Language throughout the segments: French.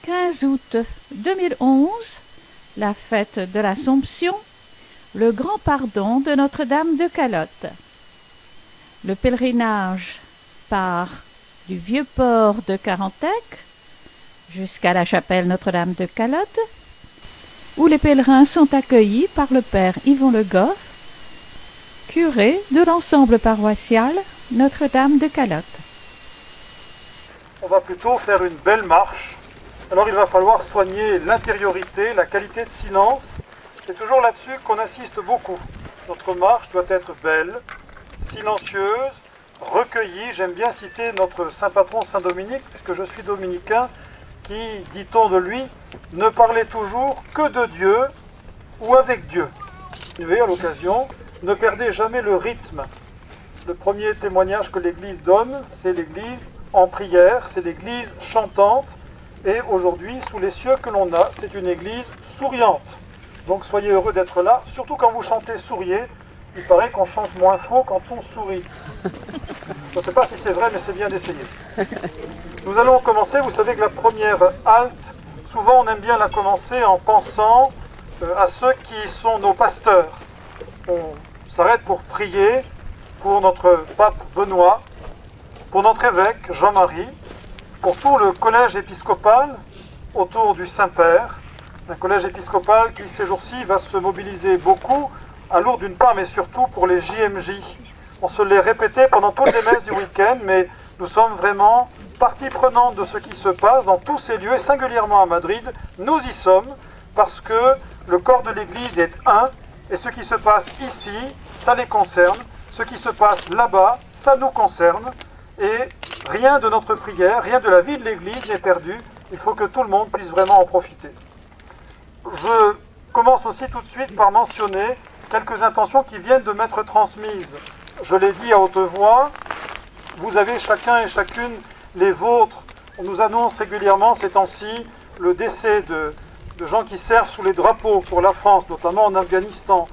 15 août 2011, la fête de l'Assomption, le grand pardon de Notre-Dame de Calotte. Le pèlerinage part du Vieux-Port de Carantec jusqu'à la chapelle Notre-Dame de Calotte, où les pèlerins sont accueillis par le père Yvon Le Goff, curé de l'ensemble paroissial Notre-Dame de Calotte. On va plutôt faire une belle marche. Alors il va falloir soigner l'intériorité, la qualité de silence. C'est toujours là-dessus qu'on insiste beaucoup. Notre marche doit être belle, silencieuse, recueillie. J'aime bien citer notre saint patron Saint Dominique, puisque je suis dominicain, qui, dit-on de lui, ne parlait toujours que de Dieu ou avec Dieu. Et à l'occasion, ne perdez jamais le rythme. Le premier témoignage que l'Église donne, c'est l'Église en prière, c'est l'Église chantante. Et aujourd'hui, sous les cieux que l'on a, c'est une Église souriante. Donc soyez heureux d'être là, surtout quand vous chantez, souriez. Il paraît qu'on chante moins faux quand on sourit. Je ne sais pas si c'est vrai, mais c'est bien d'essayer. Nous allons commencer, vous savez que la première halte, souvent on aime bien la commencer en pensant à ceux qui sont nos pasteurs. On s'arrête pour prier pour notre pape Benoît, pour notre évêque Jean-Marie, pour tout le collège épiscopal autour du Saint-Père, un collège épiscopal qui ces jours-ci va se mobiliser beaucoup à Lourdes d'une part, mais surtout pour les JMJ. On se l'est répété pendant toutes les messes du week-end, mais nous sommes vraiment partie prenante de ce qui se passe dans tous ces lieux, et singulièrement à Madrid. Nous y sommes parce que le corps de l'Église est un, et ce qui se passe ici, ça les concerne. Ce qui se passe là-bas, ça nous concerne. Et rien de notre prière, rien de la vie de l'Église n'est perdu. Il faut que tout le monde puisse vraiment en profiter. Je commence aussi tout de suite par mentionner quelques intentions qui viennent de m'être transmises. Je l'ai dit à haute voix, vous avez chacun et chacune les vôtres. On nous annonce régulièrement ces temps-ci le décès de gens qui servent sous les drapeaux pour la France, notamment en Afghanistan.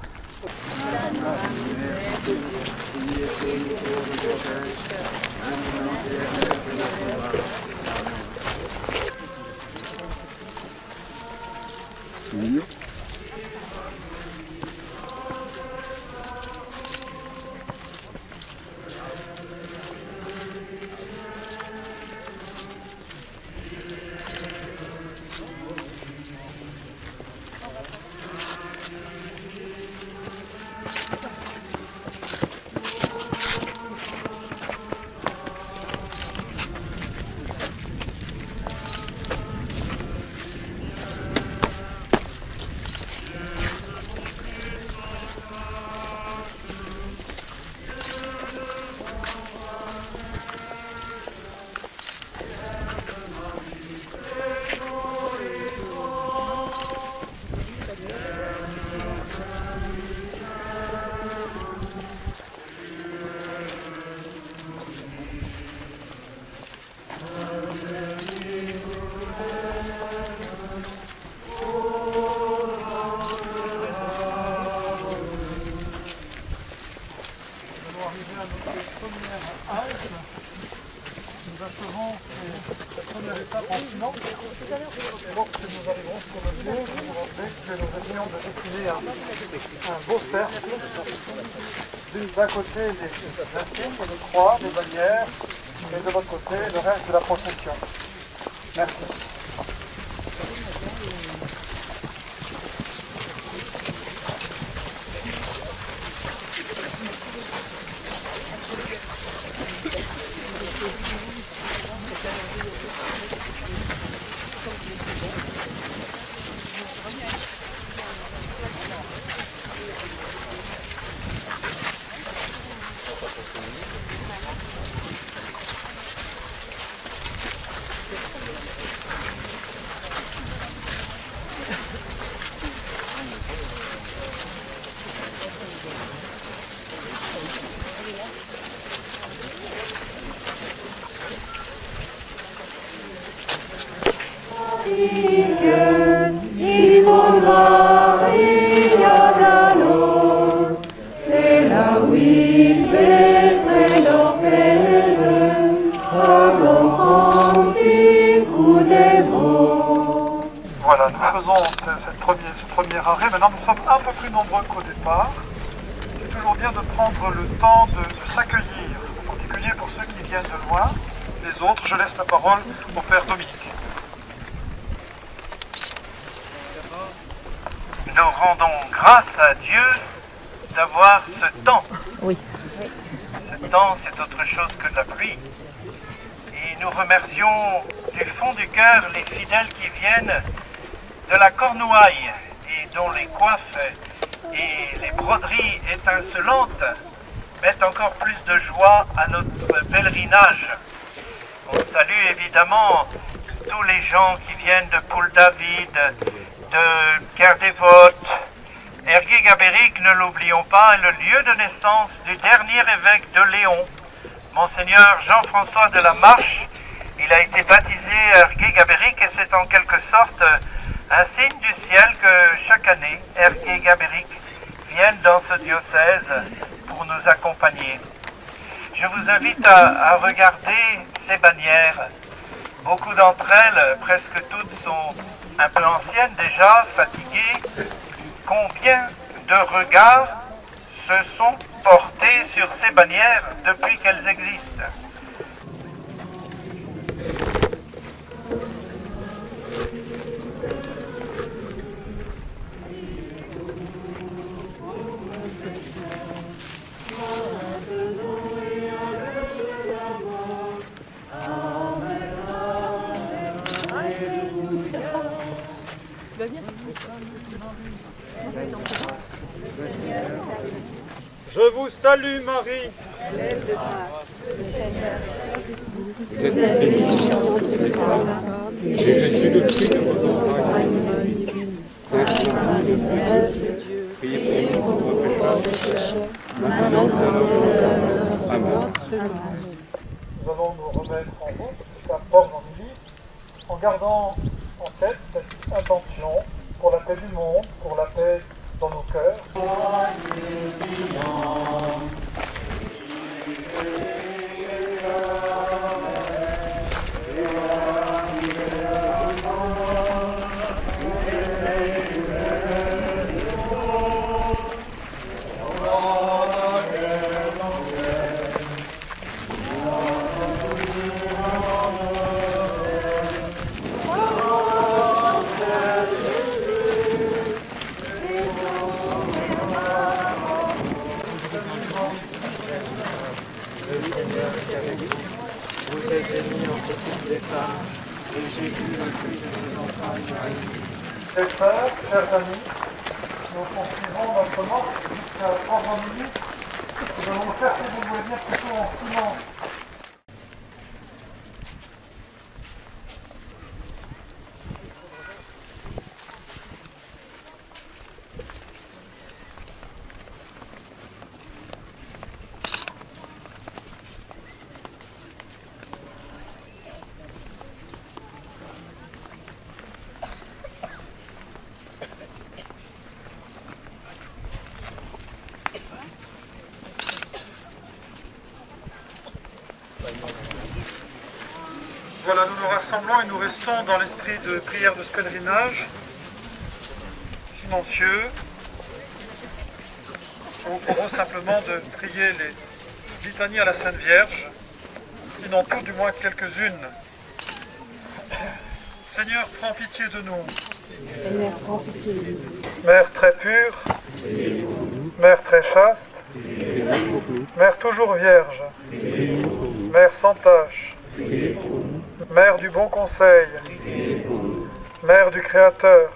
Nous achevons la première étape en silence. Lorsque nous arriverons sur le lieu, je vous rappelle que nous essayons de dessiner un beau cercle. D'un côté, des insignes, des croix, des bannières, et de l'autre côté, le reste de la procession. Merci. C'est là où il fait près d'Orpelle, à Laurent, des coups des mots. Voilà, nous faisons ce premier arrêt. Maintenant, nous sommes un peu plus nombreux qu'au départ. C'est toujours bien de prendre le temps de s'accueillir, en particulier pour ceux qui viennent de loin. Les autres, je laisse la parole au Père Dominique. Nous rendons grâce à Dieu d'avoir ce temps. Oui. Ce temps, c'est autre chose que de la pluie. Et nous remercions du fond du cœur les fidèles qui viennent de la Cornouaille et dont les coiffes et les broderies étincelantes mettent encore plus de joie à notre pèlerinage. On salue évidemment tous les gens qui viennent de Poule-David, de Guerre-des-Vôtres. Ergué-Gabéric, ne l'oublions pas, est le lieu de naissance du dernier évêque de Léon, Monseigneur Jean-François de la Marche. Il a été baptisé Ergué-Gabéric et c'est en quelque sorte un signe du ciel que chaque année, Ergué-Gabéric vienne dans ce diocèse pour nous accompagner. Je vous invite à regarder ces bannières. Beaucoup d'entre elles, presque toutes, sont un peu anciennes déjà, fatiguées. Combien de regards se sont portés sur ces bannières depuis qu'elles existent? Je vous salue Marie. Vous êtes bénie entre les femmes, et Jésus, le fruit de vos entrailles, Sainte Marie, Mère de Dieu, priez pour nous pauvres pécheurs, maintenant et à l'heure de notre mort. Amen. Nous allons nous remettre en route jusqu'à Port-Gentilly en gardant en tête cette intention pour la paix du monde, pour la paix dans nos cœurs. Vous êtes bénie entre toutes les femmes, et Jésus, le fruit de vos entrailles. Chers frères, chers amis, nous poursuivons notre marche jusqu'à 30 minutes. Nous allons faire, si vous voulez bien, plutôt en silence. Voilà, nous nous rassemblons et nous restons dans l'esprit de prière de ce pèlerinage, silencieux. Je vous propose simplement de prier les litanies à la Sainte Vierge, sinon toutes, du moins quelques-unes. Seigneur, prends pitié de nous. Seigneur, prends pitié de nous. Mère très pure, Mère très chaste, Mère toujours vierge, Mère sans tache, Mère du bon conseil, Mère du Créateur,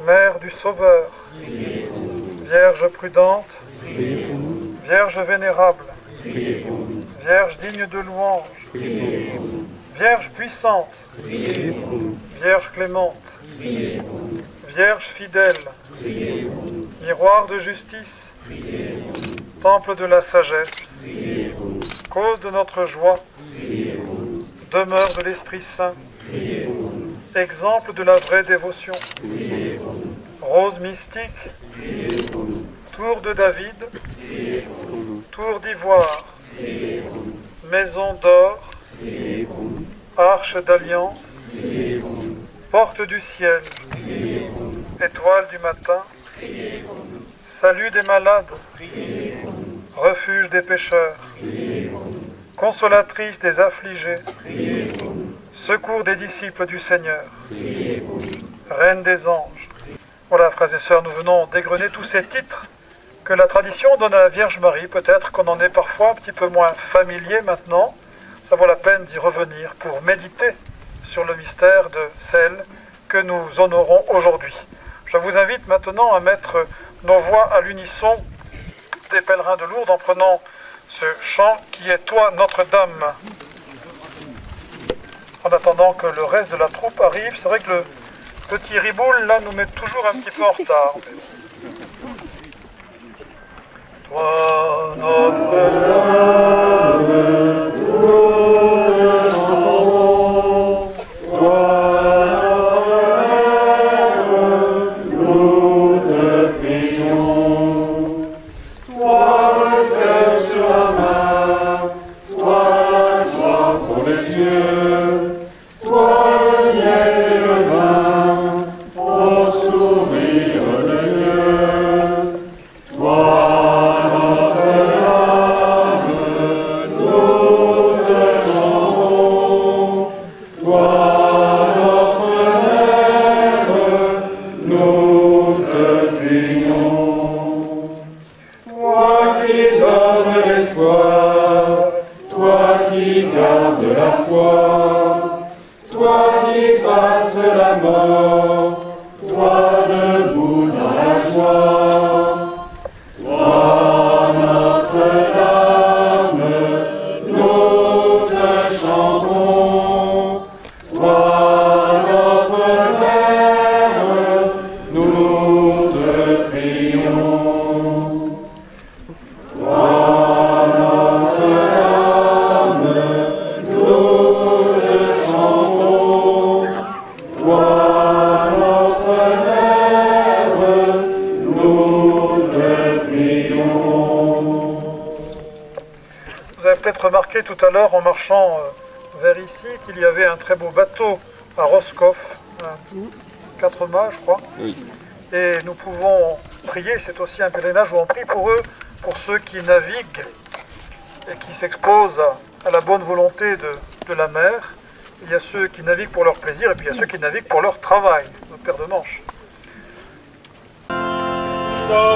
Mère du Sauveur, Vierge prudente, Vierge vénérable, Vierge digne de louange, Vierge puissante, Vierge clémente, Vierge fidèle, miroir de justice, temple de la sagesse, cause de notre joie, demeure de l'Esprit Saint, exemple de la vraie dévotion, rose mystique, tour de David, tour d'ivoire, maison d'or, arche d'alliance, Porte du ciel, étoile du matin, salut des malades, refuge des pécheurs, consolatrice des affligés, secours des disciples du Seigneur, reine des anges. Voilà, frères et sœurs, nous venons d'égrener tous ces titres que la tradition donne à la Vierge Marie. Peut-être qu'on en est parfois un petit peu moins familier maintenant. Ça vaut la peine d'y revenir pour méditer sur le mystère de celle que nous honorons aujourd'hui. Je vous invite maintenant à mettre nos voix à l'unisson des pèlerins de Lourdes en prenant ce chant qui est Toi Notre-Dame. En attendant que le reste de la troupe arrive, c'est vrai que le petit riboule là nous met toujours un petit peu en retard. Toi Notre-Dame, nous te chantons, toi Notre-Dame, nous te prions. Toi le cœur sur la main, toi la joie pour les yeux, toi le miel et le vin, au sourire de Dieu. Toi remarqué tout à l'heure en marchant vers ici qu'il y avait un très beau bateau à Roscoff, 4 mâts je crois. Oui. Et nous pouvons prier, c'est aussi un pèlerinage où on prie pour eux, pour ceux qui naviguent et qui s'exposent à la bonne volonté de la mer. Il y a ceux qui naviguent pour leur plaisir et puis il y a ceux qui naviguent pour leur travail, notre paire de manches. Oh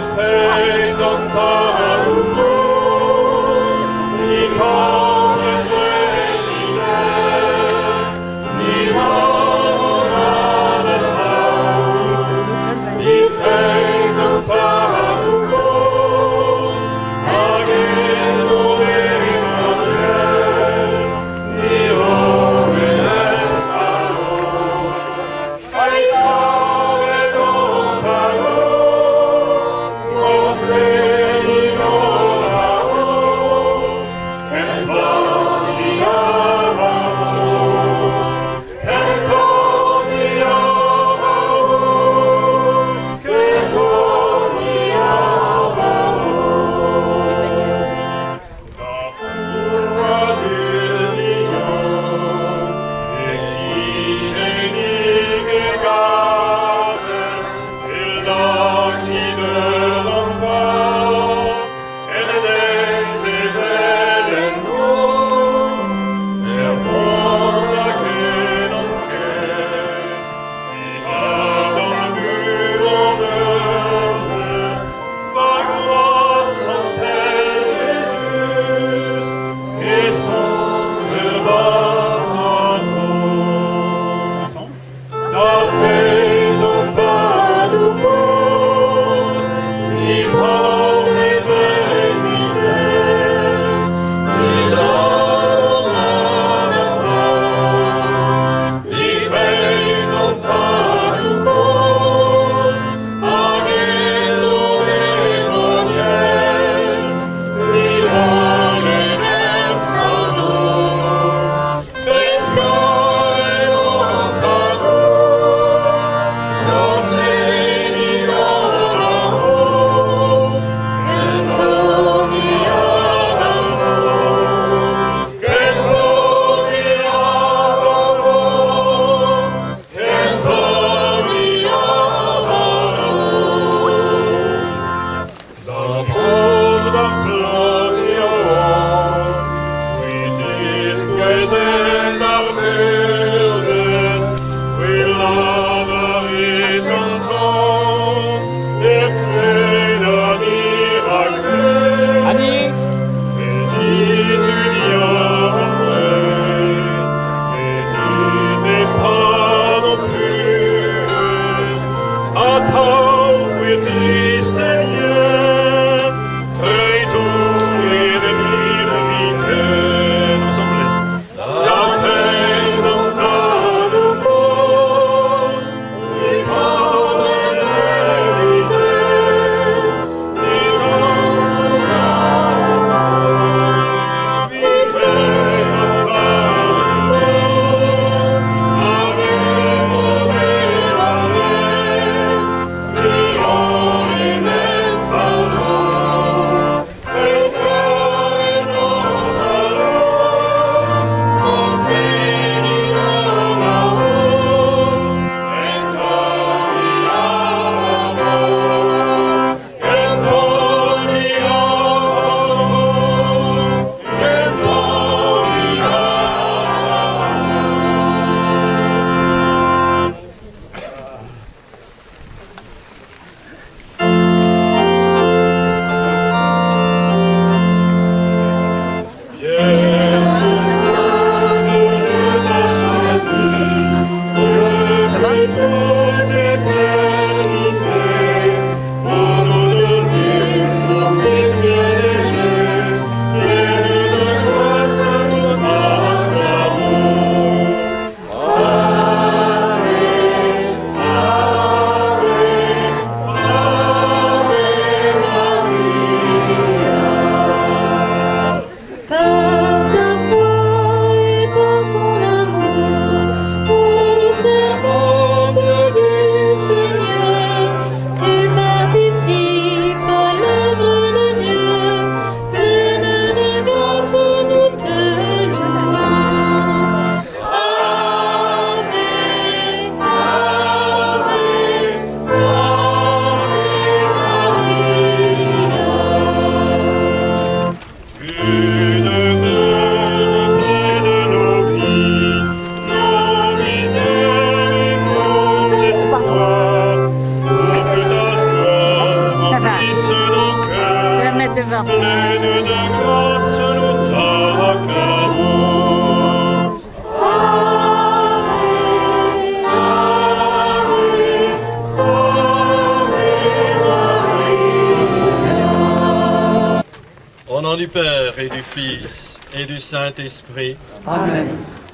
Au nom du Père et du Fils et du Saint-Esprit. Amen.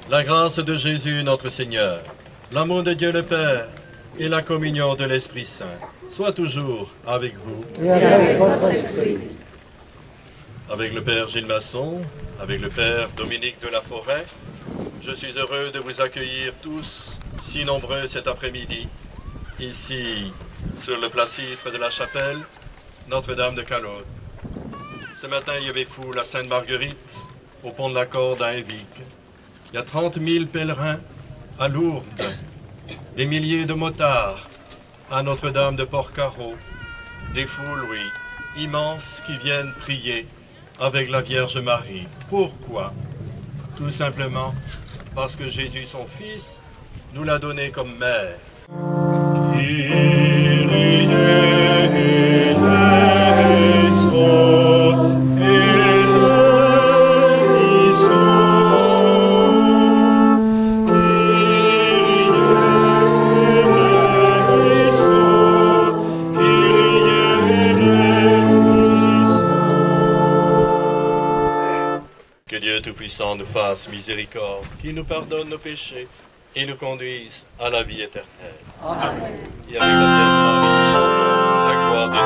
La grâce de Jésus notre Seigneur, l'amour de Dieu le Père et la communion de l'Esprit Saint soient toujours avec vous. Et avec votre esprit. Avec le Père Gilles Masson, avec le Père Dominique de la Forêt, je suis heureux de vous accueillir tous, si nombreux cet après-midi, ici sur le placître de la chapelle Notre-Dame de Calotte. Ce matin, il y avait foule à Sainte-Marguerite, au pont de la Corde à Évêque. Il y a 30 000 pèlerins à Lourdes, des milliers de motards à Notre-Dame de Port-Carreau, des foules, oui, immenses qui viennent prier avec la Vierge Marie. Pourquoi? Tout simplement parce que Jésus, son Fils, nous l'a donné comme mère. Que Dieu Tout-Puissant nous fasse miséricorde, qu'il nous pardonne nos péchés et nous conduise à la vie éternelle. Amen. Et avec la Vierge Marie, la gloire de Dieu.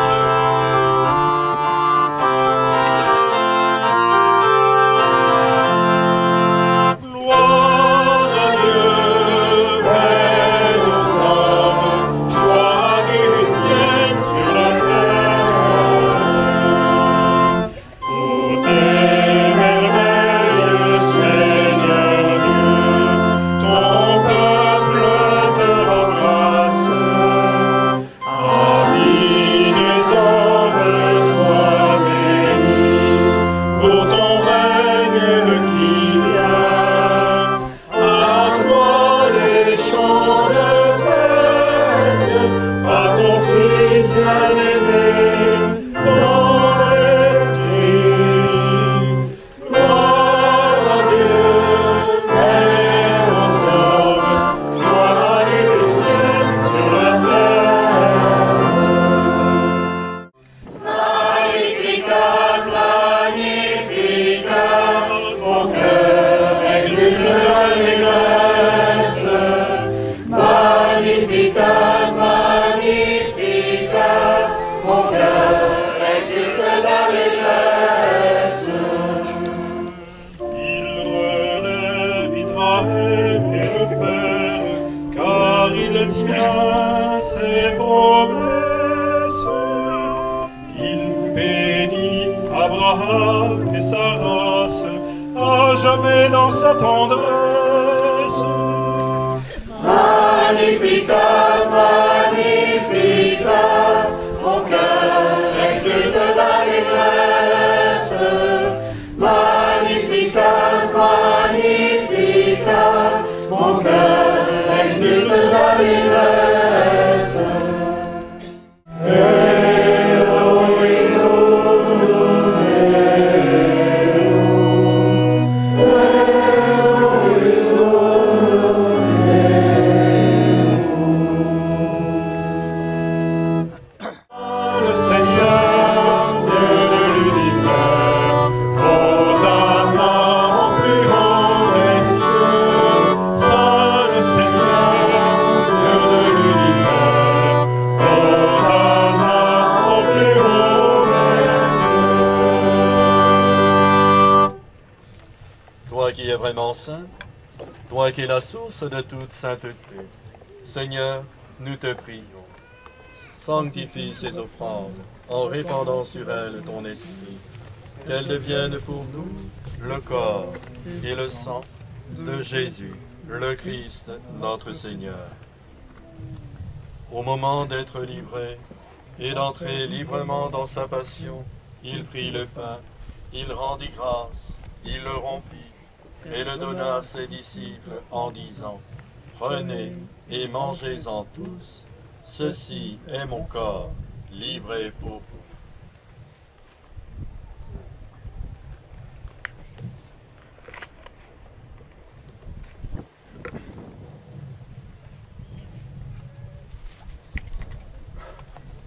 Abraham et sa race, à jamais dans sa tendresse. Magnificat, Magnificat, mon cœur exulte d'allégresse. Magnificat, Magnificat, mon cœur exulte d'allégresse. toi qui es la source de toute sainteté. Seigneur, nous te prions. Sanctifie ces offrandes en répandant sur elles ton esprit, qu'elles deviennent pour nous le corps et le sang de Jésus, le Christ, notre Seigneur. Au moment d'être livré et d'entrer librement dans sa passion, il prit le pain, il rendit grâce, il le rompit et le donna à ses disciples en disant, « Prenez et mangez-en tous, ceci est mon corps, livré pour vous. »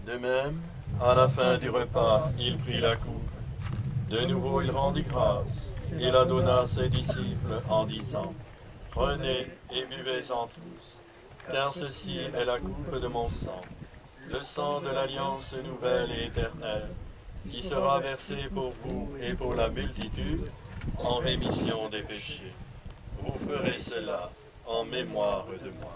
De même, à la fin du repas, il prit la coupe. De nouveau, il rendit grâce et la donna à ses disciples en disant, « Prenez et buvez-en tous, car ceci est la coupe de mon sang, le sang de l'alliance nouvelle et éternelle, qui sera versé pour vous et pour la multitude en rémission des péchés. Vous ferez cela en mémoire de moi. »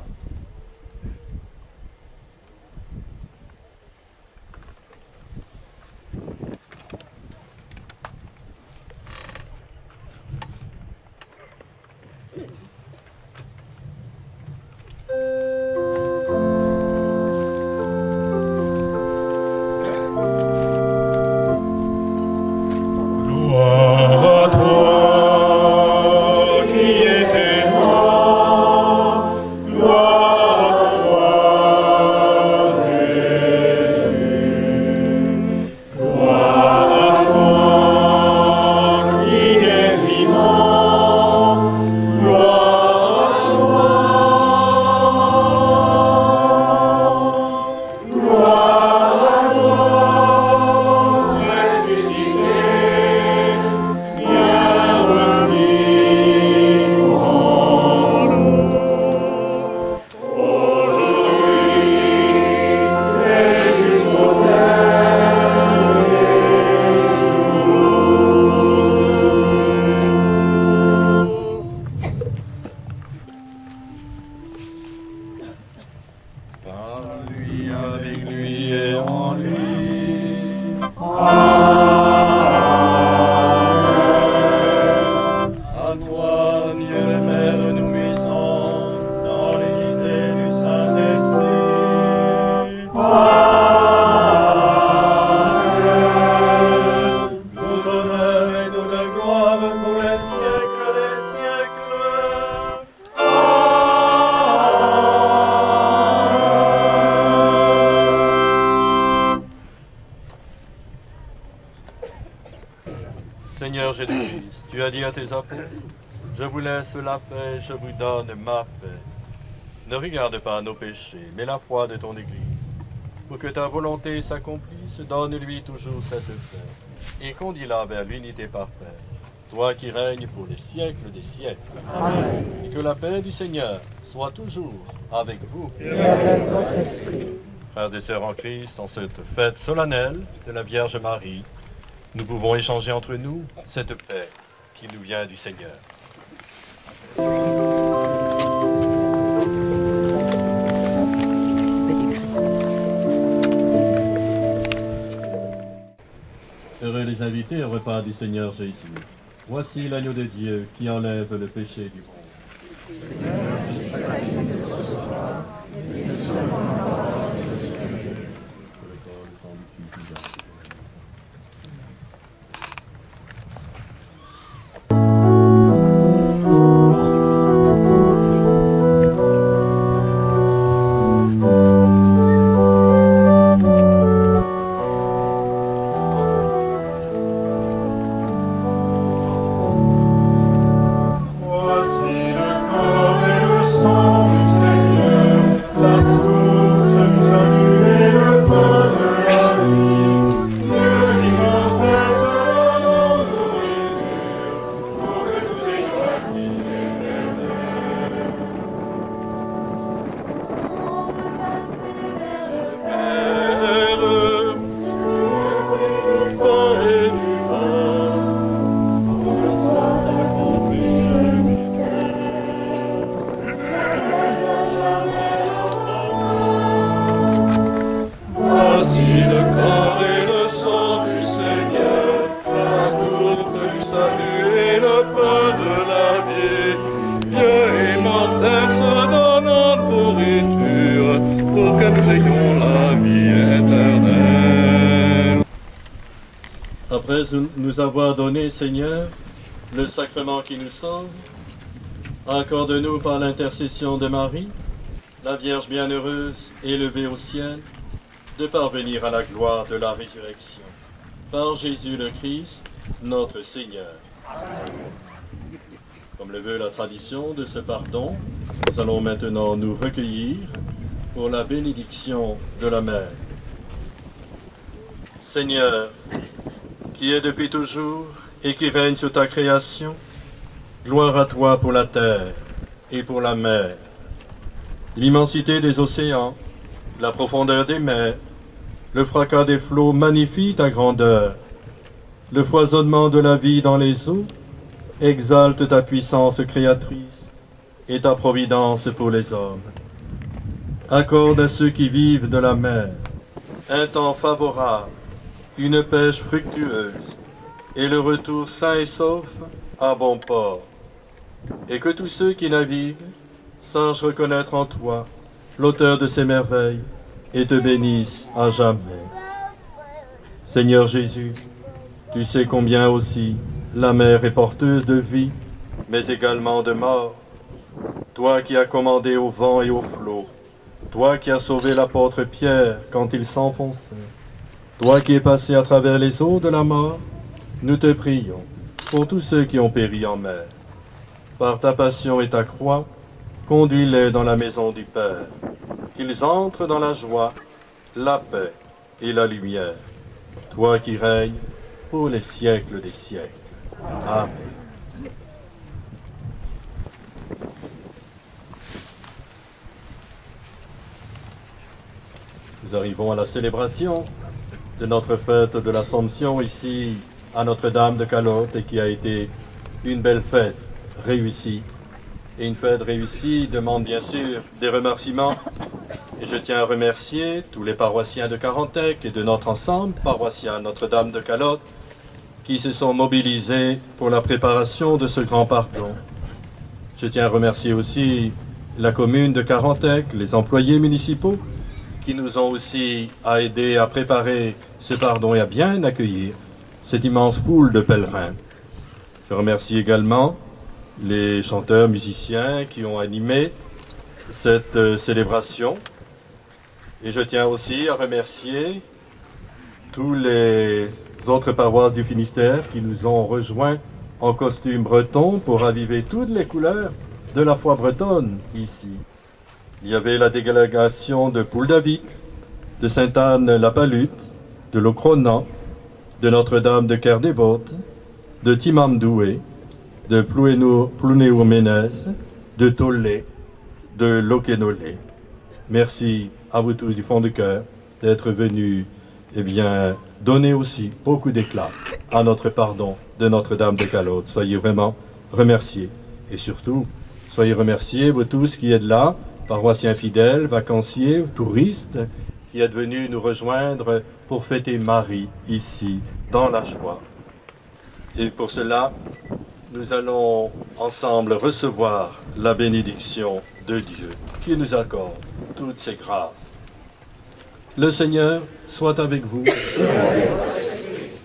Seigneur Jésus-Christ, tu as dit à tes apôtres, « Je vous laisse la paix, je vous donne ma paix. » Ne regarde pas nos péchés, mais la foi de ton Église. Pour que ta volonté s'accomplisse, donne-lui toujours cette paix, et conduis-la vers l'unité parfaite, toi qui règnes pour les siècles des siècles. Amen. Et que la paix du Seigneur soit toujours avec vous. Et avec votre esprit. Frères et sœurs en Christ, en cette fête solennelle de la Vierge Marie, nous pouvons échanger entre nous cette paix qui nous vient du Seigneur. Heureux les invités au repas du Seigneur Jésus. Voici l'agneau de Dieu qui enlève le péché du monde. Voici le corps après nous avoir donné, Seigneur, le sacrement qui nous sauve, accorde-nous par l'intercession de Marie, la Vierge bienheureuse, élevée au ciel, de parvenir à la gloire de la résurrection. Par Jésus le Christ, notre Seigneur. Comme le veut la tradition de ce pardon, nous allons maintenant nous recueillir pour la bénédiction de la Mère. Seigneur, qui est depuis toujours et qui règne sur ta création, gloire à toi pour la terre et pour la mer. L'immensité des océans, la profondeur des mers, le fracas des flots magnifie ta grandeur. Le foisonnement de la vie dans les eaux exalte ta puissance créatrice et ta providence pour les hommes. Accorde à ceux qui vivent de la mer un temps favorable, une pêche fructueuse et le retour sain et sauf à bon port. Et que tous ceux qui naviguent sachent reconnaître en toi l'auteur de ces merveilles et te bénissent à jamais. Seigneur Jésus, tu sais combien aussi la mer est porteuse de vie, mais également de mort. Toi qui as commandé au vent et aux flots, toi qui as sauvé l'apôtre Pierre quand il s'enfonçait, toi qui es passé à travers les eaux de la mort, nous te prions pour tous ceux qui ont péri en mer. Par ta passion et ta croix, conduis-les dans la maison du Père, qu'ils entrent dans la joie, la paix et la lumière. Toi qui règnes pour les siècles des siècles. Amen. Nous arrivons à la célébration de notre fête de l'Assomption ici à Notre-Dame de Calotte, et qui a été une belle fête réussie. Et une fête réussie demande bien sûr des remerciements. Et je tiens à remercier tous les paroissiens de Carantec et de notre ensemble paroissial Notre-Dame de Calotte qui se sont mobilisés pour la préparation de ce grand pardon. Je tiens à remercier aussi la commune de Carantec, les employés municipaux qui nous ont aussi aidés à préparer ce pardon et à bien accueillir cette immense foule de pèlerins. Je remercie également les chanteurs, musiciens qui ont animé cette célébration. Et je tiens aussi à remercier tous les autres paroisses du Finistère qui nous ont rejoints en costume breton pour raviver toutes les couleurs de la foi bretonne ici. Il y avait la délégation de Pouldavik, de Sainte-Anne-la-Palute, de Locronan, de Notre-Dame de Kerdévote, de Timandoué, de Plounéour-Ménez, de Tollé, de Loquenolé. Merci à vous tous du fond du cœur d'être venus donner aussi beaucoup d'éclat à notre pardon de Notre-Dame de Calotte. Soyez vraiment remerciés. Et surtout, soyez remerciés, vous tous qui êtes là, paroissiens fidèles, vacanciers, touristes, qui êtes venus nous rejoindre pour fêter Marie ici, dans la joie. Et pour cela, nous allons ensemble recevoir la bénédiction de Dieu qui nous accorde toutes ses grâces. Le Seigneur soit avec vous.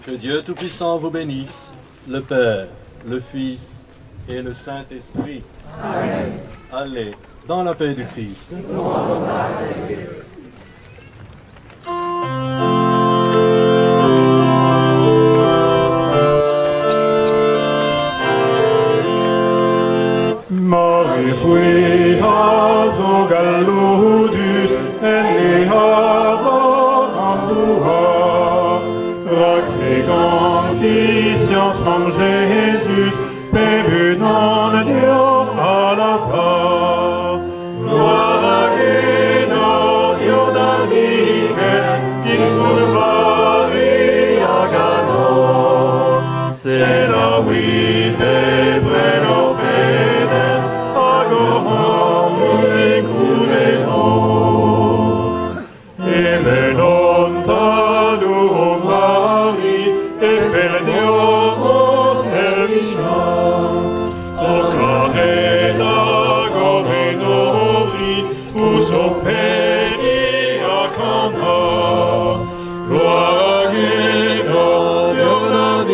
Que Dieu Tout-Puissant vous bénisse, le Père, le Fils et le Saint-Esprit. Amen. Allez, dans la paix du Christ. Mari puitas o galludus Raxegantissians Jésus, perunant Dio à la part. Gloire à Dieu, Dio David, il nous varie à Gano. C'est la oui des prénoms pédères, à Goran, nous écoutez-nous. Et les lontano Marie, et fait le Dio au servichant. Au carré d'Agoménori, tous au pays à Cana. Gloire à Dieu, Dieu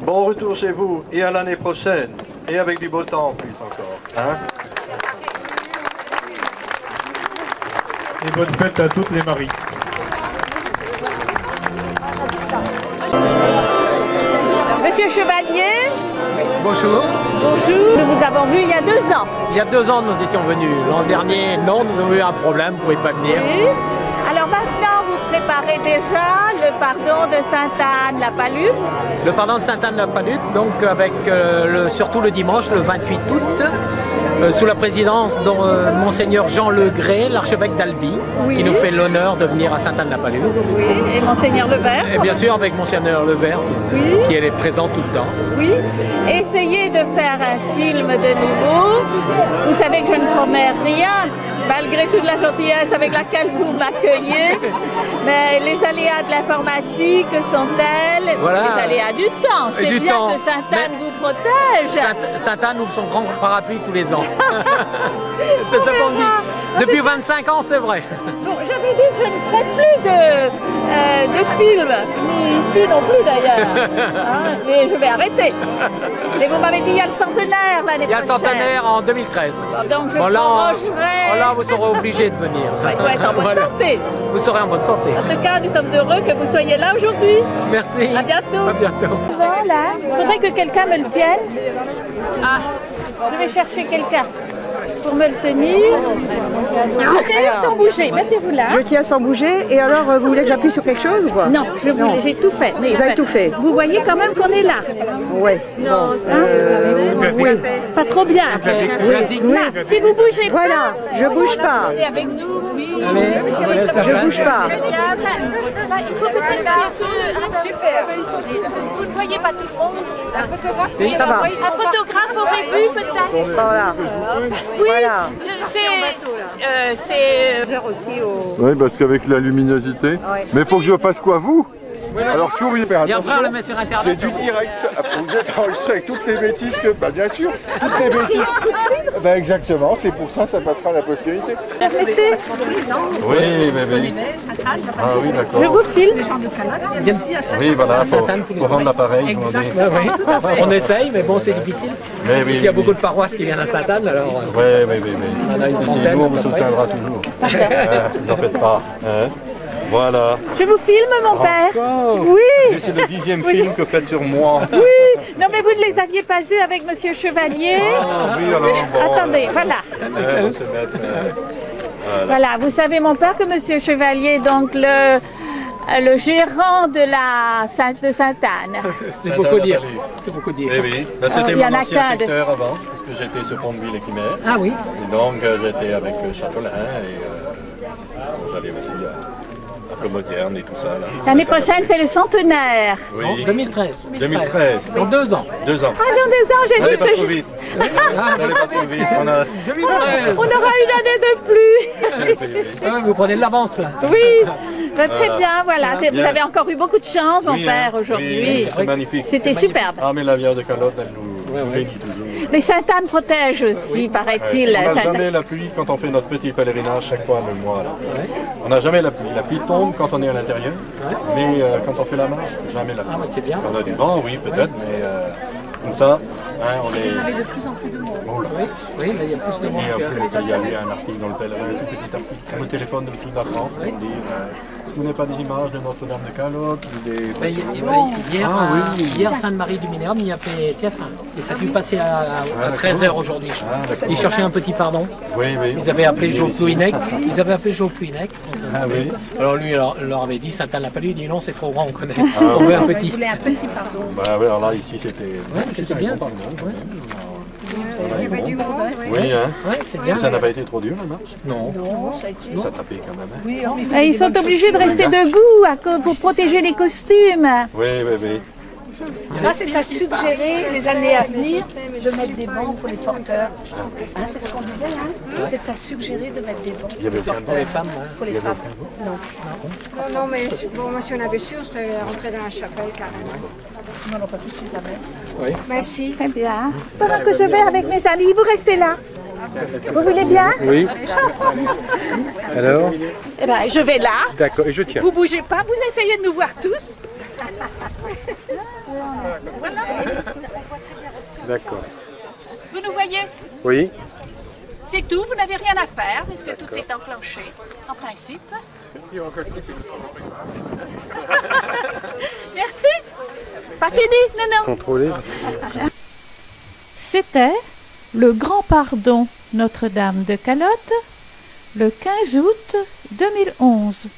Bon retour chez vous et à l'année prochaine, et avec du beau temps en plus encore. Hein? Et bonne fête à toutes les maries. Monsieur Chevalier. Bonjour. Bonjour. Nous vous avons vu il y a 2 ans. Il y a 2 ans, nous étions venus. L'an dernier, non, nous avons eu un problème, vous ne pouvez pas venir. Oui. Alors maintenant, vous préparez déjà le pardon de Sainte-Anne-la-Palude. Le pardon de Sainte-Anne-la-Palude, donc avec surtout le dimanche, le 28 août, sous la présidence de Monseigneur Jean Legré, l'archevêque d'Albi, oui, qui nous fait l'honneur de venir à Sainte-Anne-la-Palude. Oui, et Monseigneur Levert. Et bien sûr avec Monseigneur Levert, oui, qui est présent tout le temps. Oui, essayez de faire un film de nouveau. Vous savez que je ne promets rien, malgré toute la gentillesse avec laquelle vous m'accueillez. Mais les aléas de l'informatique sont tels, voilà, les aléas du temps. C'est bien temps. Que Sainte-Anne vous protège. Sainte-Anne ouvre son grand parapluie tous les ans. C'est ce qu'on dit. Depuis 25 ans, c'est vrai. Bon, j'avais dit que je ne ferais plus de films, ni ici non plus d'ailleurs. Hein, mais je vais arrêter. Mais vous m'avez dit il y a le centenaire l'année prochaine. Il y a le centenaire en 2013. Donc je prolongerai. Là, vous serez obligé de venir. Il faut être en bonne santé. Vous serez en bonne santé. En tout cas, nous sommes heureux que vous soyez là aujourd'hui. Merci. À bientôt. À bientôt. Voilà. Il faudrait que quelqu'un me le tienne. Ah, je vais chercher quelqu'un pour me le tenir. Mettez sans bouger. Mettez-vous là. Je tiens sans bouger. Et alors, vous voulez que j'appuie sur quelque chose ou quoi? Non, j'ai tout fait. Mais vous avez tout fait. Vous voyez quand même qu'on est là. Oui. Non, oui. Pas trop bien. Là, si vous bougez pas. Voilà, je bouge pas. Avec nous, oui. Je bouge pas. Il faut peut-être un peu. Super. Vous ne voyez pas tout le monde. Un photographe, oui, ça va. Un photographe aurait vu peut-être. Voilà. Oui, voilà. c'est aussi au... Oui, parce qu'avec la luminosité. Ouais. Mais il faut que je fasse quoi, vous? Oui, alors si vous voulez faire attention, c'est du direct. Vous êtes enregistré avec toutes les bêtises que... Bah bien sûr, toutes les bêtises. Bah exactement, c'est pour ça passera à la postérité. Oui, mais oui. Ah oui, d'accord. Je vous filme. Oui, voilà, pour rendre l'appareil. Exactement. On essaye, mais bon, c'est difficile. Oui, il y a beaucoup de paroisses qui viennent à Sainte-Anne, alors... Oui. On a une trentaine. Nous, on vous soutiendra toujours. N'en faites pas. Hein? Voilà. Je vous filme, mon père. Oui. C'est le 10e film que faites sur moi. Oui. Non, mais vous ne les aviez pas eus avec Monsieur Chevalier. Ah, oui, alors bon. Attendez, voilà. On va se mettre, voilà. Vous savez, mon père, que Monsieur Chevalier, donc le gérant de Sainte-Anne. C'est beaucoup dire. C'est beaucoup dire. Oui. Ben, c'était mon ancien secteur avant, parce que j'étais sur Pont-de-Ville-Épimère. Ah oui. Et donc j'étais avec Châtelain et j'allais aussi à Moderne et tout ça. L'année prochaine, c'est le centenaire. Oui. Non, 2013. 2013. Dans 2 ans. 2 ans. Ah, dans 2 ans, j'ai dit N'allez que pas trop vite. N'allez pas trop vite. On aura une année de plus. Vous prenez de l'avance là. Oui. Très bien, voilà. Vous avez encore eu beaucoup de chance, mon père, aujourd'hui. Oui, c'est magnifique. C'était superbe. Ah, mais la Vierge de Calotte, elle nous bénit toujours. Mais Sainte-Anne protège aussi, paraît-il. On n'a jamais la pluie quand on fait notre petit pèlerinage chaque fois, même moi. Là. On n'a jamais la pluie. La pluie tombe quand on est à l'intérieur, mais quand on fait la marche, jamais la pluie. Ah, c'est bien. On a du vent, oui, peut-être, mais comme ça, Hein, Vous avez de plus en plus de monde. Bon, là. Oui, là, il y a plus de monde. Et après, il y a eu un article dans le Pèlerin, un tout petit article sur le téléphone de toute la France pour dire est-ce que vous n'avez pas des images de Notre-Dame de Calotte Hier, Sainte-Marie du Minérum, il y a fait TF1. Et ça a dû passer à 13h aujourd'hui. Ils cherchaient un petit pardon. Oui, oui. Ils avaient appelé Joe Pouinec. Ah oui. Alors lui, leur avait dit, Saint-Anne n'a pas lu, il dit non, c'est trop grand, on connaît. On veut un petit. Vous voulez un petit pardon. Bah oui, alors là, ici, c'était... Ouais, c'était bien ça. Il y avait du monde, oui, hein. Ouais, c'est bien. Ça n'a pas été trop dur, la marche? Non. Ça a été. Ça tapait quand même. Hein. Et ils sont obligés de rester debout à cause pour protéger les costumes. Oui, oui, oui. Ça, c'est à suggérer les années à venir de mettre des bancs pour les porteurs. Hein, c'est ce qu'on disait, hein. C'est à suggérer de mettre des bancs. Il y avait aucun Pour les femmes. Pour les femmes. Non. Non, mais bon, moi, si on avait su, on serait rentré dans la chapelle carrément. On n'a pas tous suivi la messe. Oui. Merci. Très bien. Pendant que je vais avec mes amis, vous restez là. Vous voulez bien? Oui. Alors? Eh bien, je vais là. D'accord, et je tiens. Vous bougez pas, vous essayez de nous voir tous. Voilà. D'accord. Vous nous voyez? Oui. C'est tout, vous n'avez rien à faire puisque tout est enclenché, en principe. Merci. Pas fini, non. Contrôler. C'était le Grand Pardon Notre-Dame de Calotte, le 15 août 2011.